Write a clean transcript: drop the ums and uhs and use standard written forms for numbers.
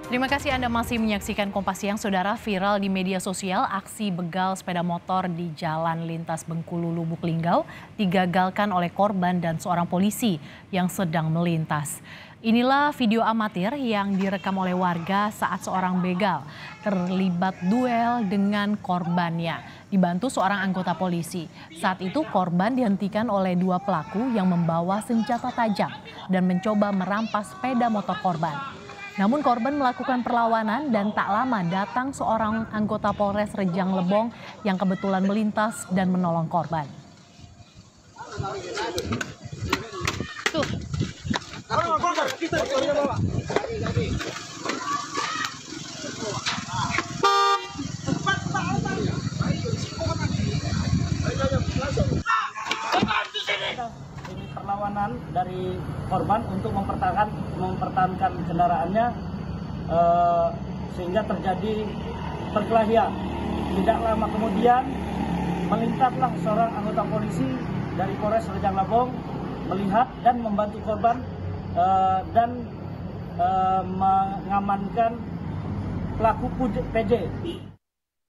Terima kasih Anda masih menyaksikan Kompas Siang, Saudara. Viral di media sosial, aksi begal sepeda motor di Jalan Lintas Bengkulu Lubuk Linggau digagalkan oleh korban dan seorang polisi yang sedang melintas. Inilah video amatir yang direkam oleh warga saat seorang begal terlibat duel dengan korbannya, dibantu seorang anggota polisi. Saat itu korban dihentikan oleh dua pelaku yang membawa senjata tajam dan mencoba merampas sepeda motor korban. Namun korban melakukan perlawanan dan tak lama datang seorang anggota Polres Rejang Lebong yang kebetulan melintas dan menolong korban. Tuh. Ini perlawanan dari korban untuk mempertahankan kendaraannya sehingga terjadi perkelahian. Tidak lama kemudian melintaslah seorang anggota polisi dari Polres Rejang Lebong melihat dan membantu korban dan mengamankan pelaku PJ.